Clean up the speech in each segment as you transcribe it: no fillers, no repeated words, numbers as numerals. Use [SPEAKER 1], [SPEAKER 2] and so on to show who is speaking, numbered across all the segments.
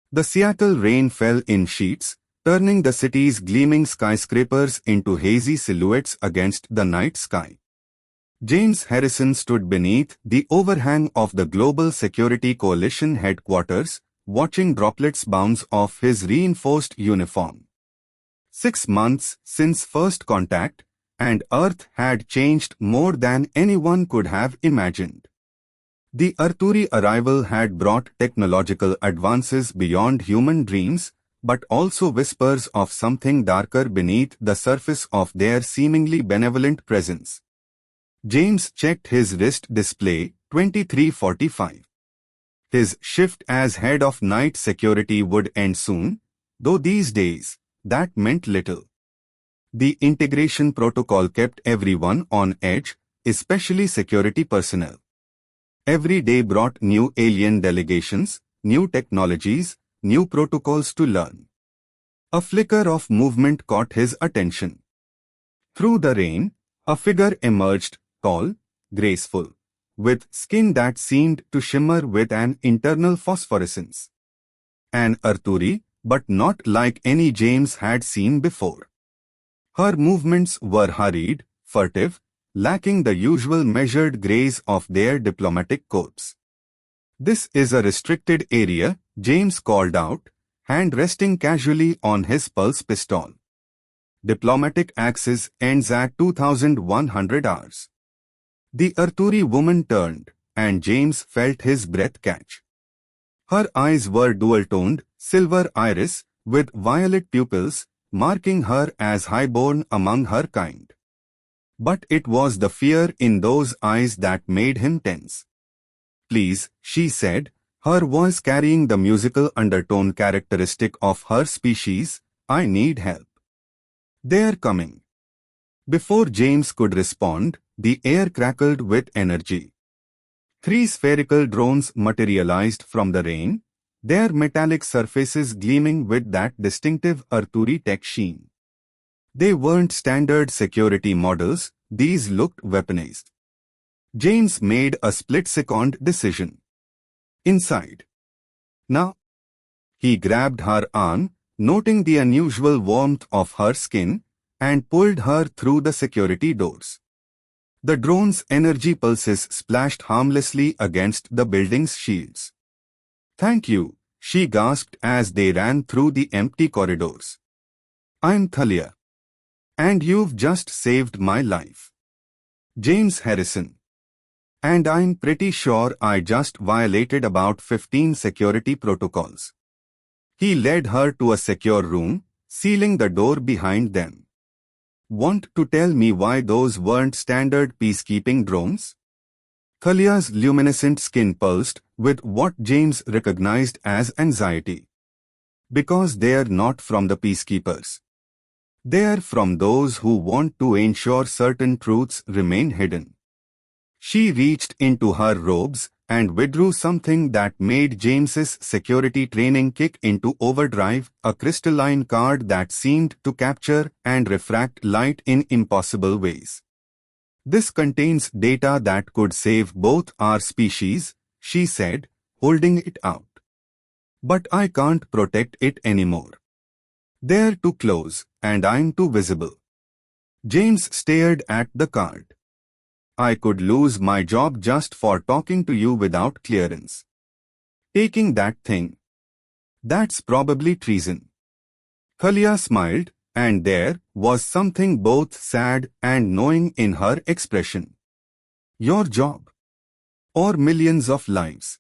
[SPEAKER 1] The Seattle rain fell in sheets, turning the city's gleaming skyscrapers into hazy silhouettes against the night sky. James Harrison stood beneath the overhang of the Global Security Coalition headquarters, watching droplets bounce off his reinforced uniform. 6 months since first contact, and Earth had changed more than anyone could have imagined. The Arturi arrival had brought technological advances beyond human dreams, but also whispers of something darker beneath the surface of their seemingly benevolent presence. James checked his wrist display, 23:45. His shift as head of night security would end soon, though these days, that meant little. The integration protocol kept everyone on edge, especially security personnel. Every day brought new alien delegations, new technologies, new protocols to learn. A flicker of movement caught his attention. Through the rain, a figure emerged, tall, graceful, with skin that seemed to shimmer with an internal phosphorescence. An Arturi, but not like any James had seen before. Her movements were hurried, furtive, lacking the usual measured grace of their diplomatic corps. "This is a restricted area," James called out, hand resting casually on his pulse pistol. "Diplomatic access ends at 2100 hours. The Arturi woman turned, and James felt his breath catch. Her eyes were dual-toned, silver iris, with violet pupils, marking her as highborn among her kind. But it was the fear in those eyes that made him tense. "Please," she said, her voice carrying the musical undertone characteristic of her species, "I need help." "They're coming." Before James could respond, the air crackled with energy. 3 spherical drones materialized from the rain, their metallic surfaces gleaming with that distinctive Arturi tech sheen. They weren't standard security models, these looked weaponized. James made a split-second decision. "Inside." "Now." He grabbed her arm, noting the unusual warmth of her skin, and pulled her through the security doors. The drone's energy pulses splashed harmlessly against the building's shields. "Thank you," she gasped as they ran through the empty corridors. "I'm Thalia. And you've just saved my life." "James Harrison. And I'm pretty sure I just violated about 15 security protocols." He led her to a secure room, sealing the door behind them. "Want to tell me why those weren't standard peacekeeping drones?" Thalia's luminescent skin pulsed with what James recognized as anxiety. "Because they're not from the peacekeepers. They're from those who want to ensure certain truths remain hidden." She reached into her robes and withdrew something that made James's security training kick into overdrive, a crystalline card that seemed to capture and refract light in impossible ways. "This contains data that could save both our species," she said, holding it out. "But I can't protect it anymore. They're too close, and I'm too visible." James stared at the card. "I could lose my job just for talking to you without clearance. Taking that thing. That's probably treason." Thalia smiled, and there was something both sad and knowing in her expression. "Your job. Or millions of lives.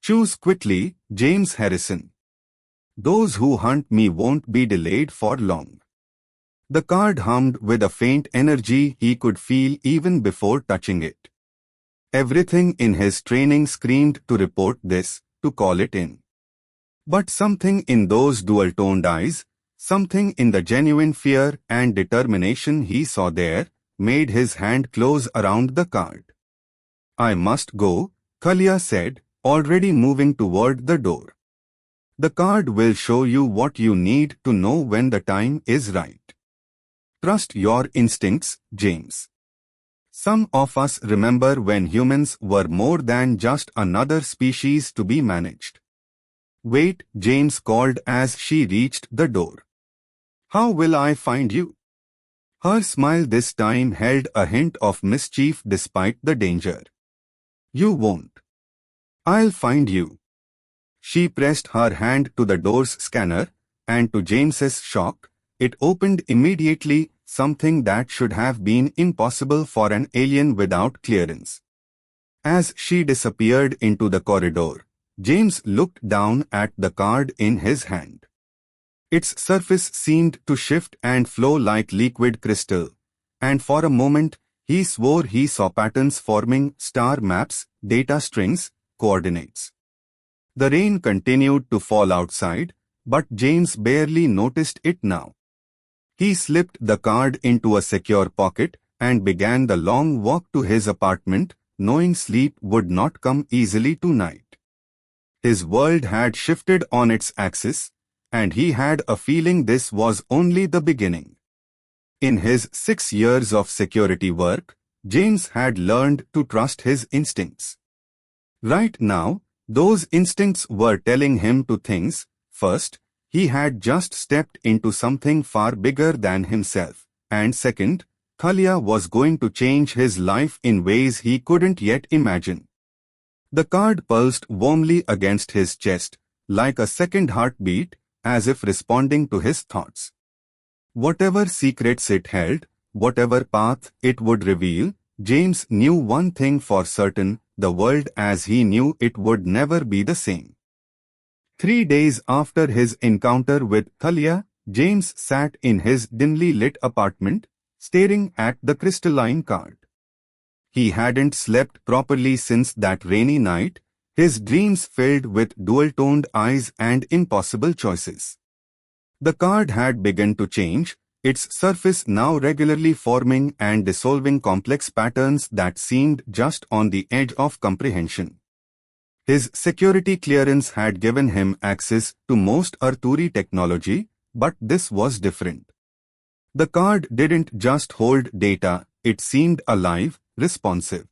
[SPEAKER 1] Choose quickly, James Harrison. Those who hunt me won't be delayed for long." The card hummed with a faint energy he could feel even before touching it. Everything in his training screamed to report this, to call it in. But something in those dual-toned eyes, something in the genuine fear and determination he saw there, made his hand close around the card. "I must go," Thalia said, already moving toward the door. "The card will show you what you need to know when the time is right. Trust your instincts, James." Some of us remember when humans were more than just another species to be managed. Wait, James called as she reached the door. How will I find you? Her smile this time held a hint of mischief despite the danger. You won't. I'll find you. She pressed her hand to the door's scanner, and to James's shock, it opened immediately, something that should have been impossible for an alien without clearance. As she disappeared into the corridor, James looked down at the card in his hand. Its surface seemed to shift and flow like liquid crystal, and for a moment, he swore he saw patterns forming: star maps, data strings, coordinates. The rain continued to fall outside, but James barely noticed it now. He slipped the card into a secure pocket and began the long walk to his apartment, knowing sleep would not come easily tonight. His world had shifted on its axis, and he had a feeling this was only the beginning. In his 6 years of security work, James had learned to trust his instincts. Right now, those instincts were telling him two things. First, he had just stepped into something far bigger than himself, and second, Thalia was going to change his life in ways he couldn't yet imagine. The card pulsed warmly against his chest, like a second heartbeat, as if responding to his thoughts. Whatever secrets it held, whatever path it would reveal, James knew one thing for certain: the world as he knew it would never be the same. 3 days after his encounter with Thalia, James sat in his dimly lit apartment, staring at the crystalline card. He hadn't slept properly since that rainy night, his dreams filled with dual-toned eyes and impossible choices. The card had begun to change, its surface now regularly forming and dissolving complex patterns that seemed just on the edge of comprehension. His security clearance had given him access to most Arturi technology, but this was different. The card didn't just hold data, it seemed alive, responsive.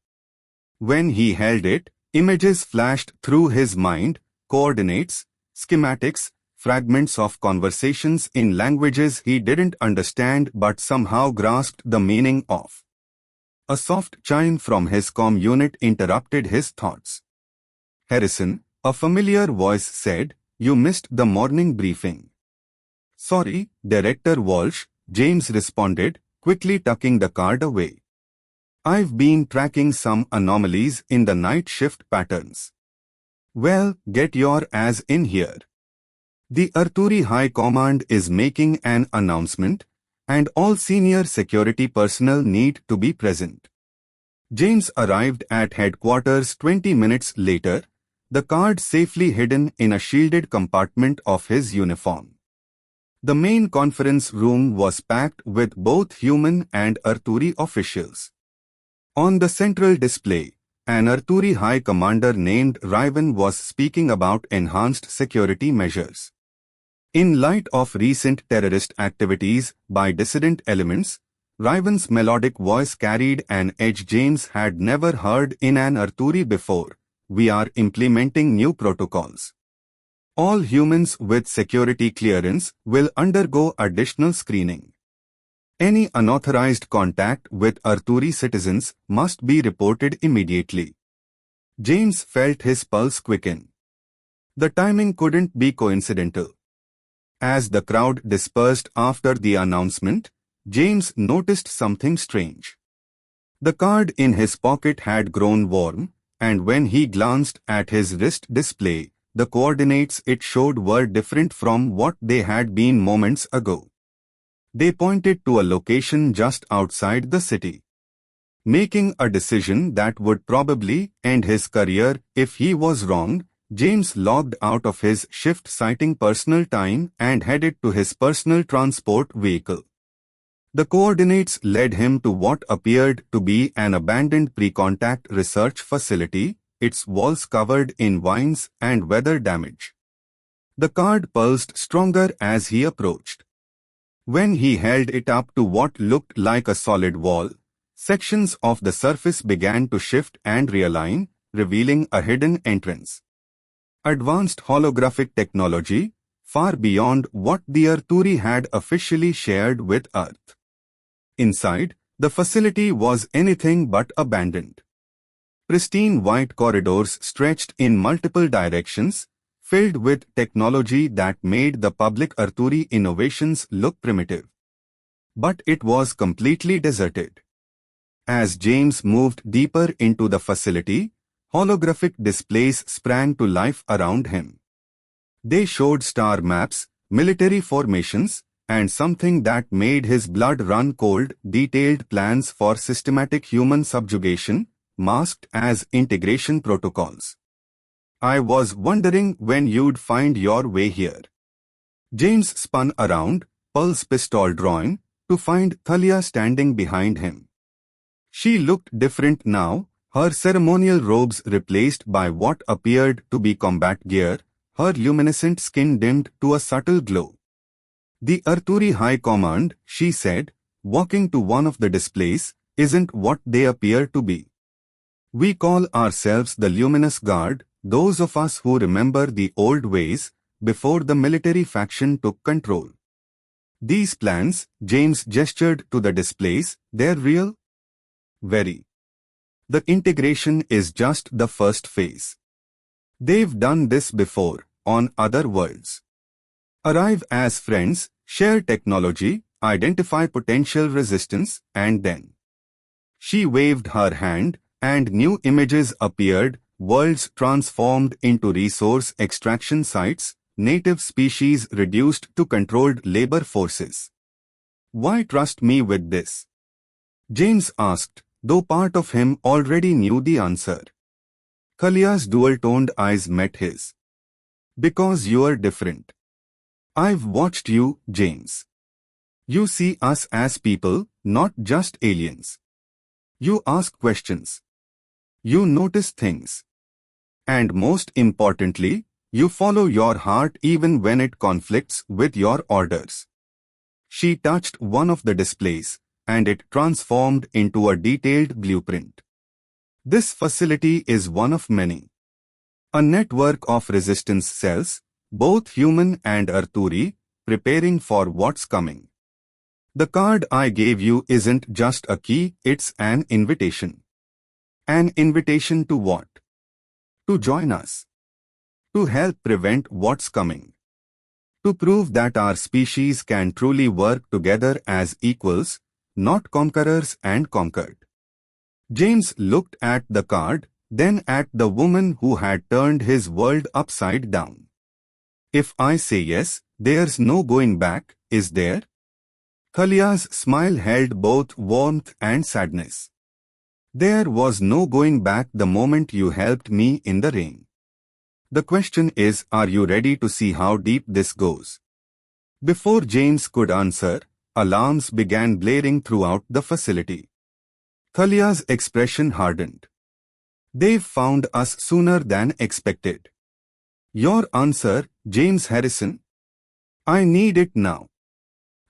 [SPEAKER 1] When he held it, images flashed through his mind: coordinates, schematics, fragments of conversations in languages he didn't understand but somehow grasped the meaning of. A soft chime from his comm unit interrupted his thoughts. "Harrison," a familiar voice said, "you missed the morning briefing." "Sorry, Director Walsh," James responded, quickly tucking the card away. "I've been tracking some anomalies in the night shift patterns." "Well, get your ass in here. The Arturi High Command is making an announcement, and all senior security personnel need to be present." James arrived at headquarters 20 minutes later, the card safely hidden in a shielded compartment of his uniform. The main conference room was packed with both human and Arturi officials. On the central display, an Arturi High Commander named Riven was speaking about enhanced security measures. In light of recent terrorist activities by dissident elements, Riven's melodic voice carried an edge James had never heard in an Arturi before. "We are implementing new protocols. All humans with security clearance will undergo additional screening. Any unauthorized contact with Arturi citizens must be reported immediately." James felt his pulse quicken. The timing couldn't be coincidental. As the crowd dispersed after the announcement, James noticed something strange. The card in his pocket had grown warm, and when he glanced at his wrist display, the coordinates it showed were different from what they had been moments ago. They pointed to a location just outside the city. Making a decision that would probably end his career if he was wrong, James logged out of his shift citing personal time and headed to his personal transport vehicle. The coordinates led him to what appeared to be an abandoned pre-contact research facility, its walls covered in vines and weather damage. The card pulsed stronger as he approached. When he held it up to what looked like a solid wall, sections of the surface began to shift and realign, revealing a hidden entrance. Advanced holographic technology, far beyond what the Arturi had officially shared with Earth. Inside, the facility was anything but abandoned. Pristine white corridors stretched in multiple directions, filled with technology that made the public Arturi innovations look primitive. But it was completely deserted. As James moved deeper into the facility, holographic displays sprang to life around him. They showed star maps, military formations, and something that made his blood run cold, detailed plans for systematic human subjugation, masked as integration protocols. I was wondering when you'd find your way here. James spun around, pulse pistol drawn, to find Thalia standing behind him. She looked different now, her ceremonial robes replaced by what appeared to be combat gear, her luminescent skin dimmed to a subtle glow. The Arturi High Command, she said, walking to one of the displays, isn't what they appear to be. We call ourselves the Luminous Guard, those of us who remember the old ways, before the military faction took control. These plans, James gestured to the displays, they're real? Very. The integration is just the first phase. They've done this before, on other worlds. Arrive as friends, share technology, identify potential resistance, and then. She waved her hand, and new images appeared, worlds transformed into resource extraction sites, native species reduced to controlled labor forces. Why trust me with this? James asked, though part of him already knew the answer. Thalia's dual-toned eyes met his. Because you're different. I've watched you, James. You see us as people, not just aliens. You ask questions. You notice things. And most importantly, you follow your heart even when it conflicts with your orders. She touched one of the displays, and it transformed into a detailed blueprint. This facility is one of many. A network of resistance cells, both human and Arturi, preparing for what's coming. The card I gave you isn't just a key, it's an invitation. An invitation to what? To join us. To help prevent what's coming. To prove that our species can truly work together as equals, not conquerors and conquered. James looked at the card, then at the woman who had turned his world upside down. If I say yes, there's no going back, is there? Thalia's smile held both warmth and sadness. There was no going back the moment you helped me in the rain. The question is, are you ready to see how deep this goes? Before James could answer, alarms began blaring throughout the facility. Thalia's expression hardened. They've found us sooner than expected. Your answer, James Harrison? I need it now.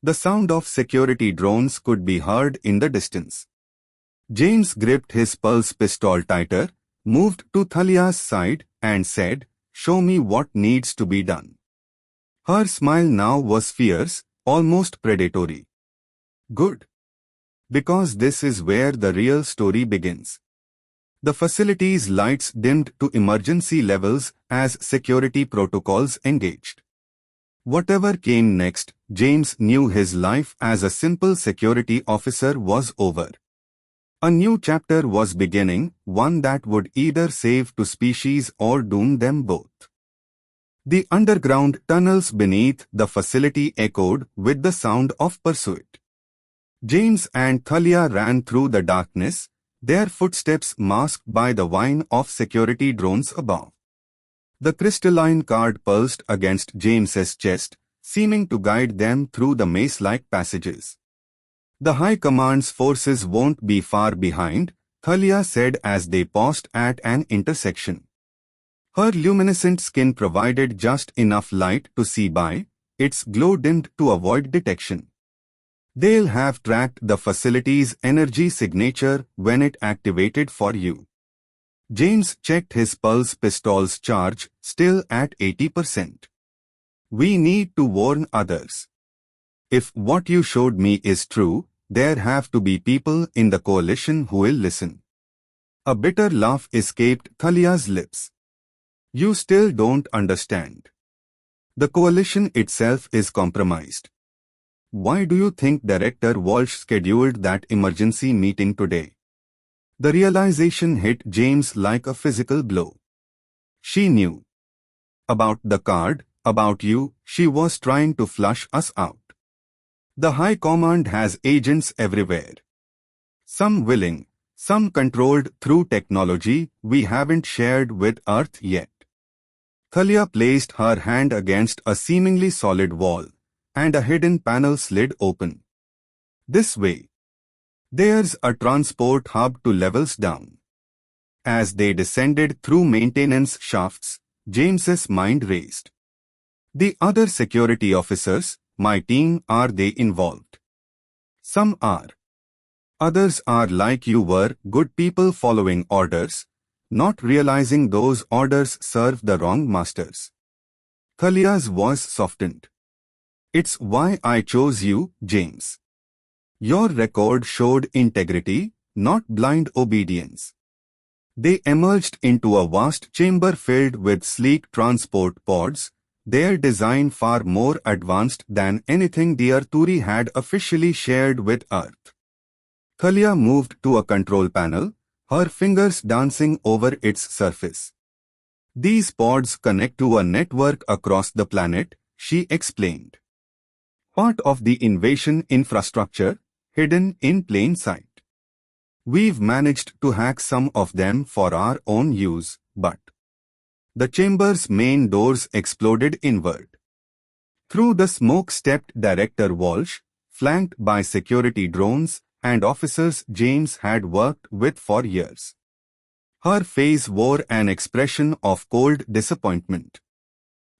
[SPEAKER 1] The sound of security drones could be heard in the distance. James gripped his pulse pistol tighter, moved to Thalia's side, and said, "Show me what needs to be done." Her smile now was fierce, almost predatory. Good. Because this is where the real story begins. The facility's lights dimmed to emergency levels as security protocols engaged. Whatever came next, James knew his life as a simple security officer was over. A new chapter was beginning, one that would either save two species or doom them both. The underground tunnels beneath the facility echoed with the sound of pursuit. James and Thalia ran through the darkness, their footsteps masked by the whine of security drones above. The crystalline card pulsed against James's chest, seeming to guide them through the maze-like passages. The High Command's forces won't be far behind, Thalia said as they paused at an intersection. Her luminescent skin provided just enough light to see by, its glow dimmed to avoid detection. They'll have tracked the facility's energy signature when it activated for you. James checked his pulse pistol's charge, still at 80%. We need to warn others. If what you showed me is true, there have to be people in the coalition who will listen. A bitter laugh escaped Thalia's lips. You still don't understand. The coalition itself is compromised. Why do you think Director Walsh scheduled that emergency meeting today? The realization hit James like a physical blow. She knew. About the card, about you, she was trying to flush us out. The High Command has agents everywhere. Some willing, some controlled through technology we haven't shared with Earth yet. Thalia placed her hand against a seemingly solid wall, and a hidden panel slid open. This way. There's a transport hub 2 levels down. As they descended through maintenance shafts, James's mind raced. The other security officers, my team, are they involved? Some are. Others are like you were, good people following orders, not realizing those orders serve the wrong masters. Thalia's voice softened. It's why I chose you, James. Your record showed integrity, not blind obedience. They emerged into a vast chamber filled with sleek transport pods, their design far more advanced than anything the Arturi had officially shared with Earth. Thalia moved to a control panel, her fingers dancing over its surface. These pods connect to a network across the planet, she explained. Part of the invasion infrastructure, hidden in plain sight. We've managed to hack some of them for our own use, but the chamber's main doors exploded inward. Through the smoke stepped Director Walsh, flanked by security drones and officers James had worked with for years. Her face wore an expression of cold disappointment.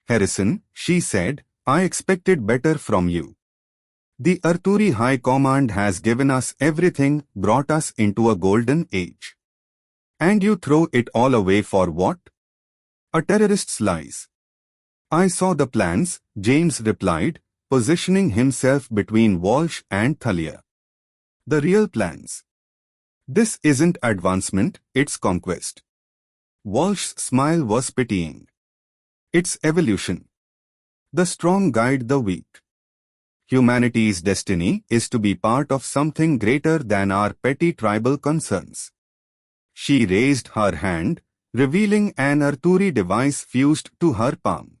[SPEAKER 1] Harrison, she said, I expected better from you. The Arturi High Command has given us everything, brought us into a golden age. And you throw it all away for what? A terrorist's lies. I saw the plans, James replied, positioning himself between Walsh and Thalia. The real plans. This isn't advancement, it's conquest. Walsh's smile was pitying. It's evolution. The strong guide the weak. Humanity's destiny is to be part of something greater than our petty tribal concerns. She raised her hand, revealing an Arturi device fused to her palm.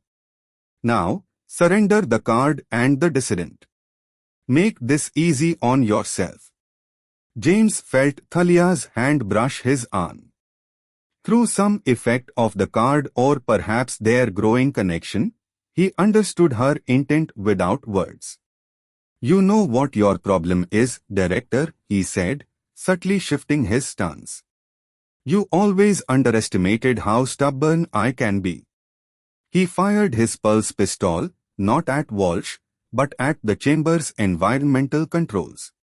[SPEAKER 1] Now, surrender the card and the dissident. Make this easy on yourself. James felt Thalia's hand brush his arm. Through some effect of the card or perhaps their growing connection, he understood her intent without words. You know what your problem is, Director, he said, subtly shifting his stance. You always underestimated how stubborn I can be. He fired his pulse pistol, not at Walsh, but at the chamber's environmental controls.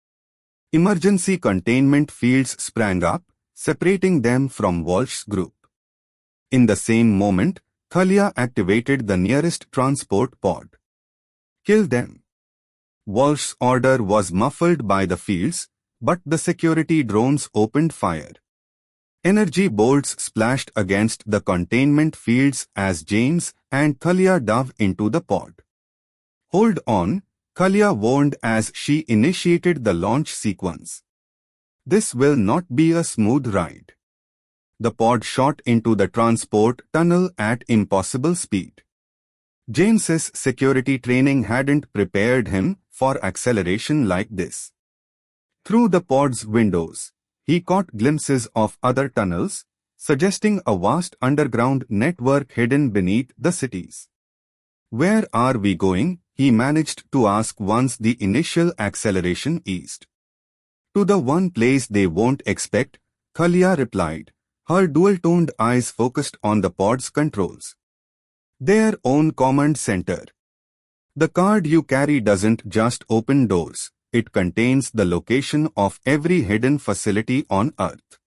[SPEAKER 1] Emergency containment fields sprang up, separating them from Walsh's group. In the same moment, Thalia activated the nearest transport pod. Kill them. Walsh's order was muffled by the fields, but the security drones opened fire. Energy bolts splashed against the containment fields as James and Thalia dove into the pod. Hold on, Thalia warned as she initiated the launch sequence. This will not be a smooth ride. The pod shot into the transport tunnel at impossible speed. James's security training hadn't prepared him for acceleration like this. Through the pod's windows, he caught glimpses of other tunnels, suggesting a vast underground network hidden beneath the cities. Where are we going? He managed to ask once the initial acceleration eased. To the one place they won't expect, Thalia replied, her dual-toned eyes focused on the pod's controls. Their own command center. The card you carry doesn't just open doors, it contains the location of every hidden facility on Earth.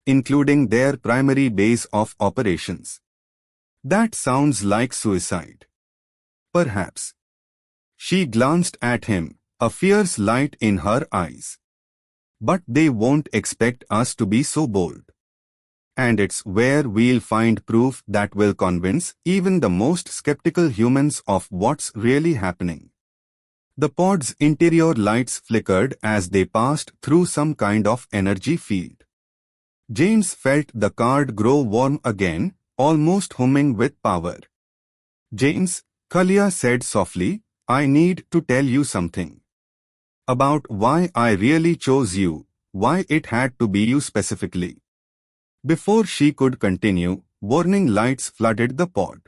[SPEAKER 1] including their primary base of operations. That sounds like suicide. Perhaps. She glanced at him, a fierce light in her eyes. But they won't expect us to be so bold. And it's where we'll find proof that will convince even the most skeptical humans of what's really happening. The pod's interior lights flickered as they passed through some kind of energy field. James felt the card grow warm again, almost humming with power. "James," Kalia said softly, "I need to tell you something. About why I really chose you, why it had to be you specifically." Before she could continue, warning lights flooded the pod.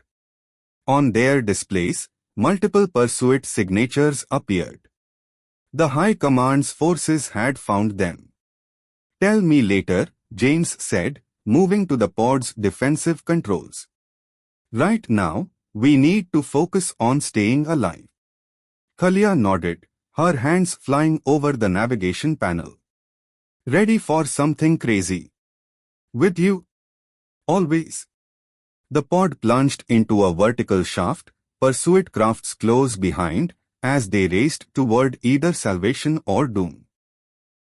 [SPEAKER 1] On their displays, multiple pursuit signatures appeared. The High Command's forces had found them. "Tell me later," James said, moving to the pod's defensive controls. "Right now, we need to focus on staying alive." Kalia nodded, her hands flying over the navigation panel. "Ready for something crazy?" "With you." "Always." The pod plunged into a vertical shaft, pursuit crafts close behind, as they raced toward either salvation or doom.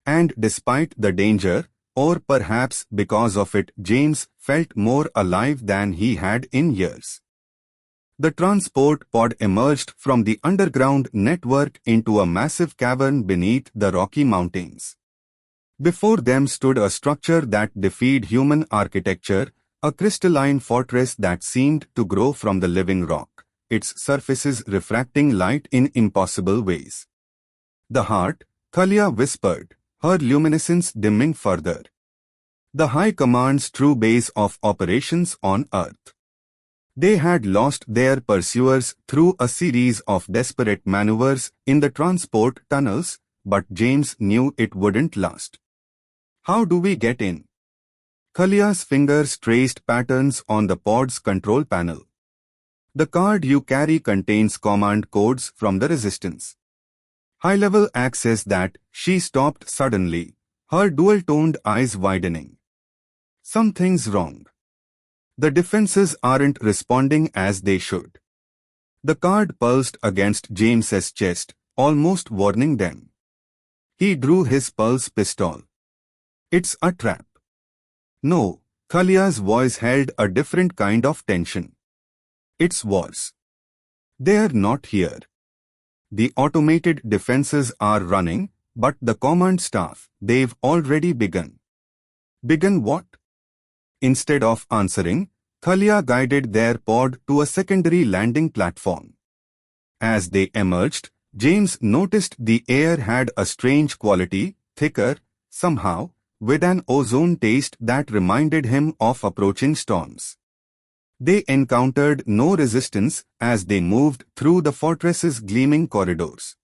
[SPEAKER 1] And despite the danger, or perhaps because of it, James felt more alive than he had in years. The transport pod emerged from the underground network into a massive cavern beneath the Rocky Mountains. Before them stood a structure that defied human architecture, a crystalline fortress that seemed to grow from the living rock, its surfaces refracting light in impossible ways. "The heart," Thalia whispered, her luminescence dimming further. "The High Command's true base of operations on Earth." They had lost their pursuers through a series of desperate maneuvers in the transport tunnels, but James knew it wouldn't last. "How do we get in?" Khalia's fingers traced patterns on the pod's control panel. "The card you carry contains command codes from the Resistance." "High-level access that," she stopped suddenly, her dual-toned eyes widening. "Something's wrong. The defenses aren't responding as they should." The card pulsed against James's chest, almost warning them. He drew his pulse pistol. "It's a trap." "No," Thalia's voice held a different kind of tension. "It's worse. They're not here. The automated defenses are running, but the command staff, they've already begun." "Begun what?" Instead of answering, Thalia guided their pod to a secondary landing platform. As they emerged, James noticed the air had a strange quality, thicker, somehow, with an ozone taste that reminded him of approaching storms. They encountered no resistance as they moved through the fortress's gleaming corridors.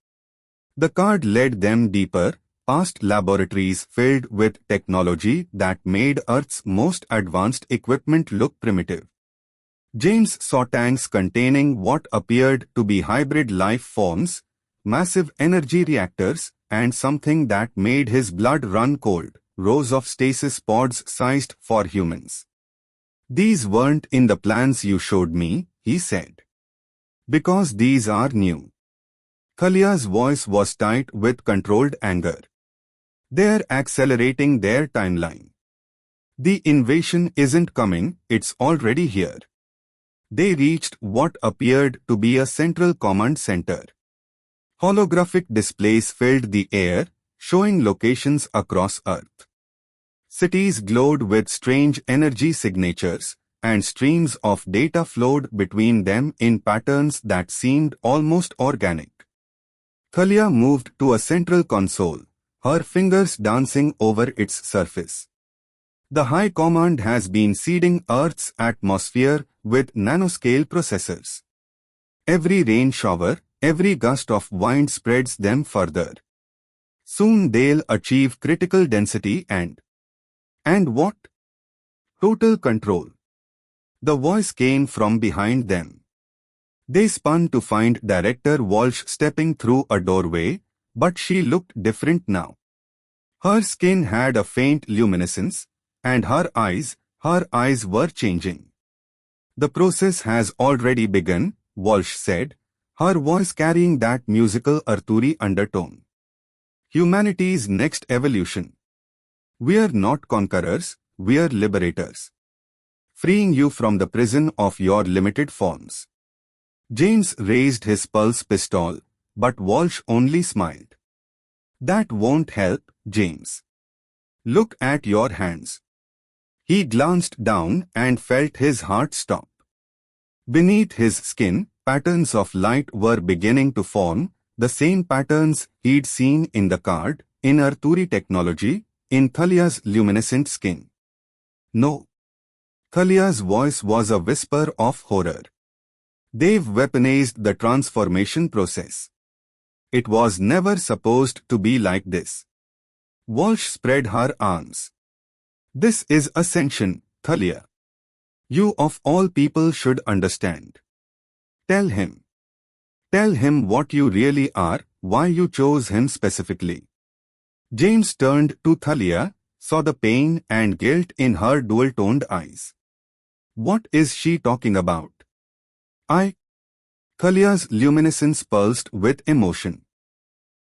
[SPEAKER 1] The card led them deeper, past laboratories filled with technology that made Earth's most advanced equipment look primitive. James saw tanks containing what appeared to be hybrid life forms, massive energy reactors, and something that made his blood run cold, rows of stasis pods sized for humans. "These weren't in the plans you showed me," he said. "Because these are new." Thalia's voice was tight with controlled anger. "They're accelerating their timeline. The invasion isn't coming, it's already here." They reached what appeared to be a central command center. Holographic displays filled the air, showing locations across Earth. Cities glowed with strange energy signatures, and streams of data flowed between them in patterns that seemed almost organic. Thalia moved to a central console, her fingers dancing over its surface. "The High Command has been seeding Earth's atmosphere with nanoscale processors. Every rain shower, every gust of wind spreads them further. Soon they'll achieve critical density and what? Total control." The voice came from behind them. They spun to find Director Walsh stepping through a doorway, but she looked different now. Her skin had a faint luminescence, And her eyes were changing. The process has already begun, Walsh said, her voice carrying that musical Arturi undertone. Humanity's next evolution. We're not conquerors, we're liberators. Freeing you from the prison of your limited forms. James raised his pulse pistol, but Walsh only smiled. That won't help, James. Look at your hands. He glanced down and felt his heart stop. Beneath his skin, patterns of light were beginning to form, the same patterns he'd seen in the card, in Arturi technology, in Thalia's luminescent skin. No. Thalia's voice was a whisper of horror. They've weaponized the transformation process. It was never supposed to be like this. Walsh spread her arms. This is ascension, Thalia. You of all people should understand. Tell him. Tell him what you really are, why you chose him specifically. James turned to Thalia, saw the pain and guilt in her dual-toned eyes. What is she talking about? Thalia's luminescence pulsed with emotion.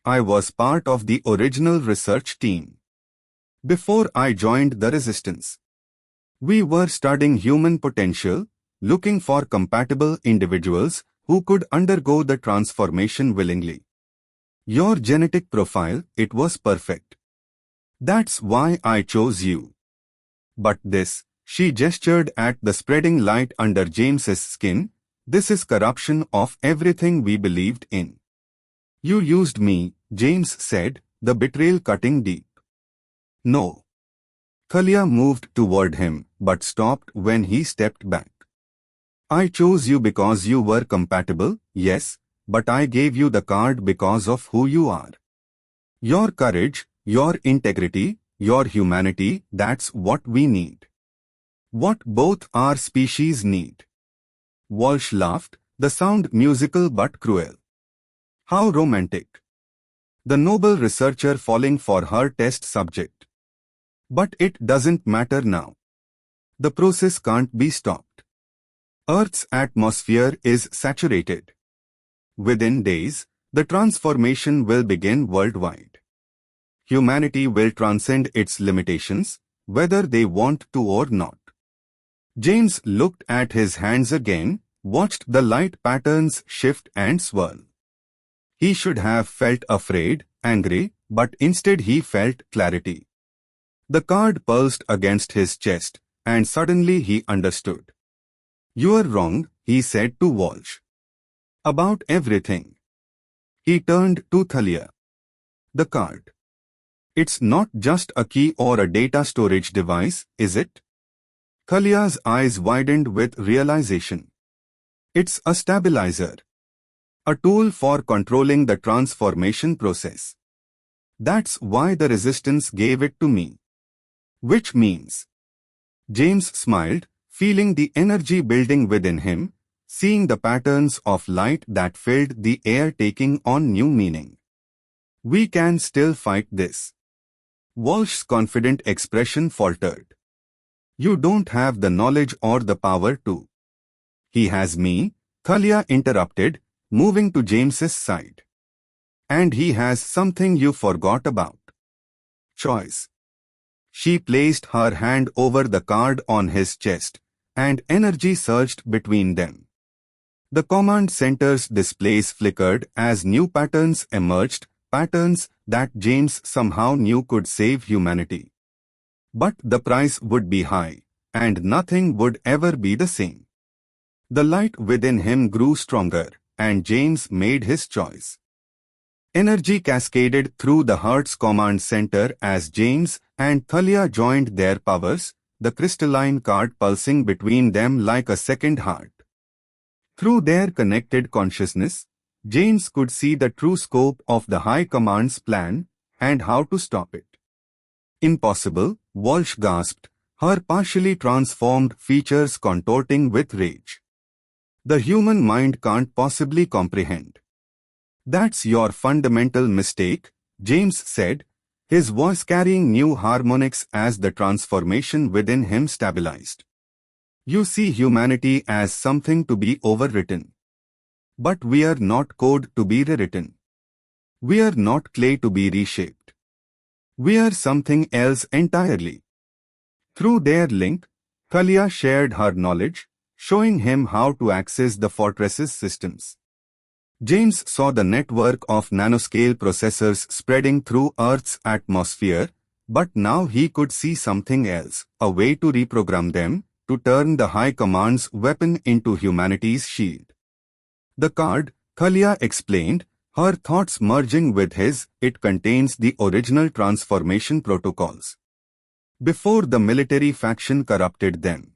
[SPEAKER 1] I was part of the original research team. Before I joined the resistance, we were studying human potential, looking for compatible individuals who could undergo the transformation willingly. Your genetic profile, it was perfect. That's why I chose you. But this, she gestured at the spreading light under James's skin, this is corruption of everything we believed in. You used me, James said, the betrayal cutting deep. No. Thalia moved toward him, but stopped when he stepped back. I chose you because you were compatible, yes, but I gave you the card because of who you are. Your courage, your integrity, your humanity, that's what we need. What both our species need. Walsh laughed, the sound musical but cruel. How romantic. The noble researcher falling for her test subject. But it doesn't matter now. The process can't be stopped. Earth's atmosphere is saturated. Within days, the transformation will begin worldwide. Humanity will transcend its limitations, whether they want to or not. James looked at his hands again, watched the light patterns shift and swirl. He should have felt afraid, angry, but instead he felt clarity. The card pulsed against his chest, and suddenly he understood. You're wrong, he said to Walsh. About everything. He turned to Thalia. The card. It's not just a key or a data storage device, is it? Thalia's eyes widened with realization. It's a stabilizer. A tool for controlling the transformation process. That's why the resistance gave it to me. Which means... James smiled, feeling the energy building within him, seeing the patterns of light that filled the air taking on new meaning. We can still fight this. Walsh's confident expression faltered. You don't have the knowledge or the power to. He has me, Thalia interrupted, moving to James's side. And he has something you forgot about. Choice. She placed her hand over the card on his chest, and energy surged between them. The command center's displays flickered as new patterns emerged, patterns that James somehow knew could save humanity. But the price would be high, and nothing would ever be the same. The light within him grew stronger, and James made his choice. Energy cascaded through the heart's command center as James and Thalia joined their powers, the crystalline card pulsing between them like a second heart. Through their connected consciousness, James could see the true scope of the High Command's plan and how to stop it. Impossible, Walsh gasped, her partially transformed features contorting with rage. The human mind can't possibly comprehend. That's your fundamental mistake, James said, his voice carrying new harmonics as the transformation within him stabilized. You see humanity as something to be overwritten. But we are not code to be rewritten. We are not clay to be reshaped. We are something else entirely. Through their link, Thalia shared her knowledge, showing him how to access the fortress's systems. James saw the network of nanoscale processors spreading through Earth's atmosphere, but now he could see something else, a way to reprogram them, to turn the High Command's weapon into humanity's shield. The card, Thalia explained, her thoughts merging with his, it contains the original transformation protocols. Before the military faction corrupted them.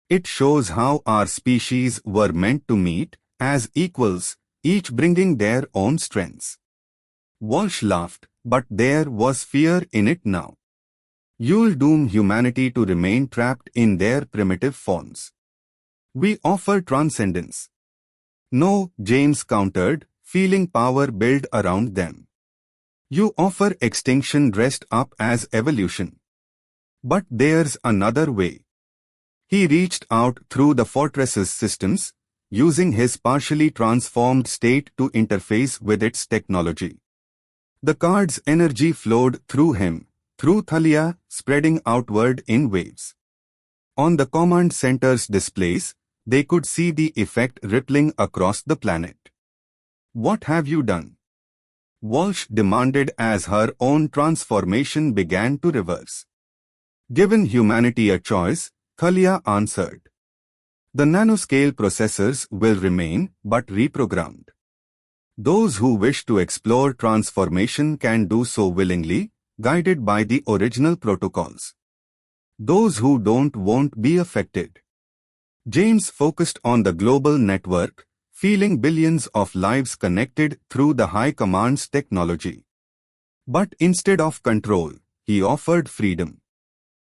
[SPEAKER 1] It shows how our species were meant to meet, as equals, each bringing their own strengths. Walsh laughed, but there was fear in it now. You'll doom humanity to remain trapped in their primitive forms. We offer transcendence. No, James countered, feeling power build around them. You offer extinction dressed up as evolution. But there's another way. He reached out through the fortress's systems, using his partially transformed state to interface with its technology. The card's energy flowed through him, through Thalia, spreading outward in waves. On the command center's displays, they could see the effect rippling across the planet. What have you done? Walsh demanded as her own transformation began to reverse. Given humanity a choice, Thalia answered. The nanoscale processors will remain, but reprogrammed. Those who wish to explore transformation can do so willingly, guided by the original protocols. Those who don't won't be affected. James focused on the global network, feeling billions of lives connected through the High Command's technology. But instead of control, he offered freedom.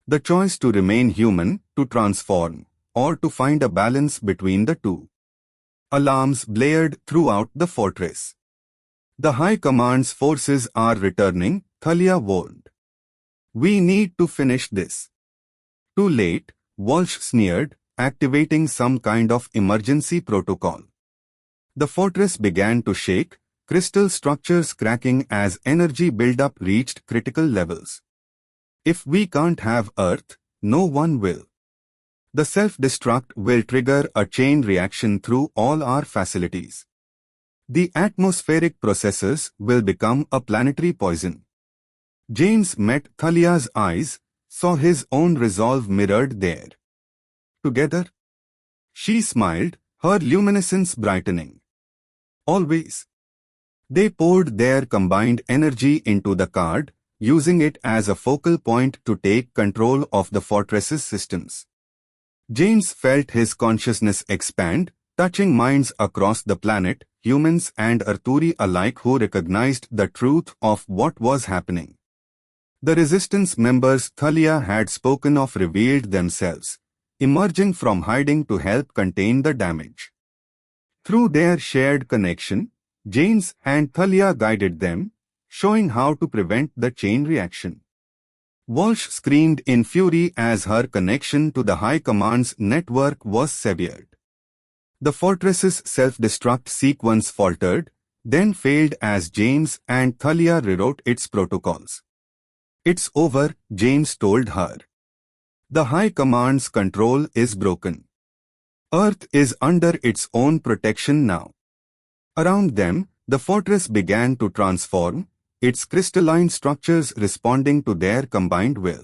[SPEAKER 1] The choice to remain human, to transform, or to find a balance between the two. Alarms blared throughout the fortress. The High Command's forces are returning, Thalia warned. We need to finish this. Too late, Walsh sneered, activating some kind of emergency protocol. The fortress began to shake, crystal structures cracking as energy buildup reached critical levels. If we can't have Earth, no one will. The self-destruct will trigger a chain reaction through all our facilities. The atmospheric processes will become a planetary poison. James met Thalia's eyes, saw his own resolve mirrored there. Together? She smiled, her luminescence brightening. Always. They poured their combined energy into the card, using it as a focal point to take control of the fortress's systems. James felt his consciousness expand, touching minds across the planet, humans and Arturi alike who recognized the truth of what was happening. The resistance members Thalia had spoken of revealed themselves, emerging from hiding to help contain the damage. Through their shared connection, James and Thalia guided them, showing how to prevent the chain reaction. Walsh screamed in fury as her connection to the High Command's network was severed. The fortress's self-destruct sequence faltered, then failed as James and Thalia rewrote its protocols. It's over, James told her. The High Command's control is broken. Earth is under its own protection now. Around them, the fortress began to transform, its crystalline structures responding to their combined will.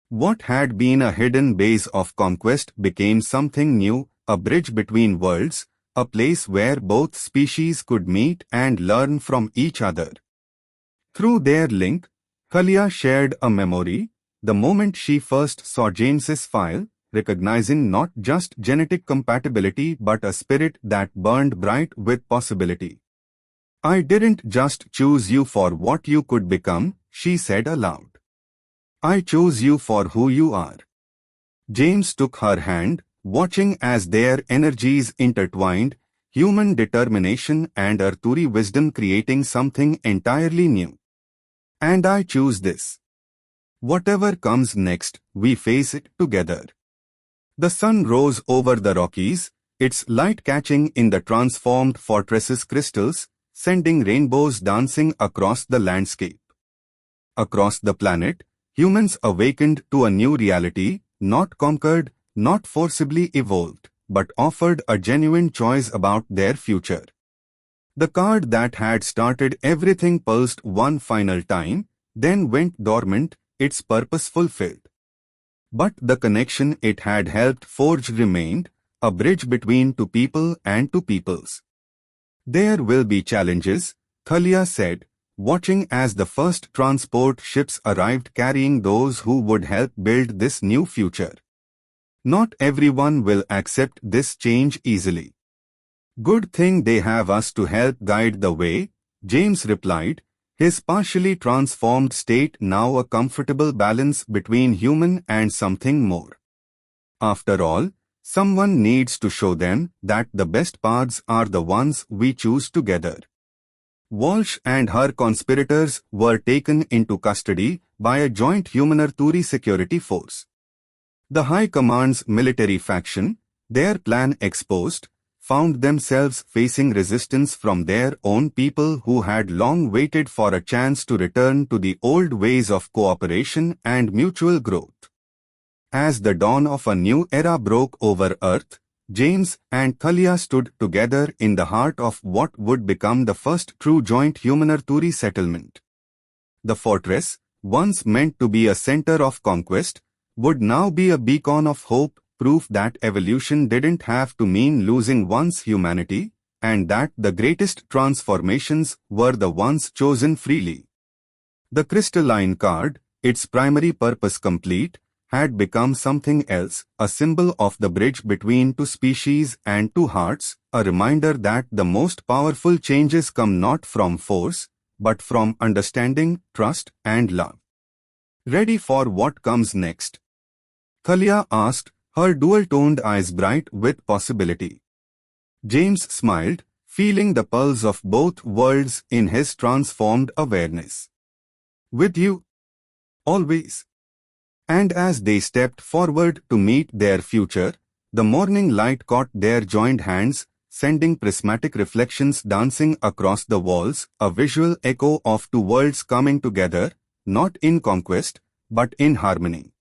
[SPEAKER 1] What had been a hidden base of conquest became something new, a bridge between worlds, a place where both species could meet and learn from each other. Through their link, Thalia shared a memory, the moment she first saw James's file, recognizing not just genetic compatibility but a spirit that burned bright with possibility. I didn't just choose you for what you could become, she said aloud. I chose you for who you are. James took her hand, watching as their energies intertwined, human determination and Arturi wisdom creating something entirely new. And I choose this. Whatever comes next, we face it together. The sun rose over the Rockies, its light catching in the transformed fortress's crystals, sending rainbows dancing across the landscape. Across the planet, humans awakened to a new reality, not conquered, not forcibly evolved, but offered a genuine choice about their future. The card that had started everything pulsed one final time, then went dormant, its purpose fulfilled. But the connection it had helped forge remained, a bridge between two people and two peoples. There will be challenges, Thalia said, watching as the first transport ships arrived carrying those who would help build this new future. Not everyone will accept this change easily. Good thing they have us to help guide the way, James replied, his partially transformed state now a comfortable balance between human and something more. After all, someone needs to show them that the best paths are the ones we choose together. Walsh and her conspirators were taken into custody by a joint Human-Arturi security force. The High Command's military faction, their plan exposed, found themselves facing resistance from their own people who had long waited for a chance to return to the old ways of cooperation and mutual growth. As the dawn of a new era broke over Earth, James and Thalia stood together in the heart of what would become the first true joint Human-Arturi settlement. The fortress, once meant to be a center of conquest, would now be a beacon of hope, proof that evolution didn't have to mean losing one's humanity, and that the greatest transformations were the ones chosen freely. The crystalline card, its primary purpose complete, had become something else, a symbol of the bridge between two species and two hearts, a reminder that the most powerful changes come not from force, but from understanding, trust, and love. Ready for what comes next? Thalia asked, her dual-toned eyes bright with possibility. James smiled, feeling the pulse of both worlds in his transformed awareness. With you. Always. And as they stepped forward to meet their future, the morning light caught their joined hands, sending prismatic reflections dancing across the walls, a visual echo of two worlds coming together, not in conquest, but in harmony.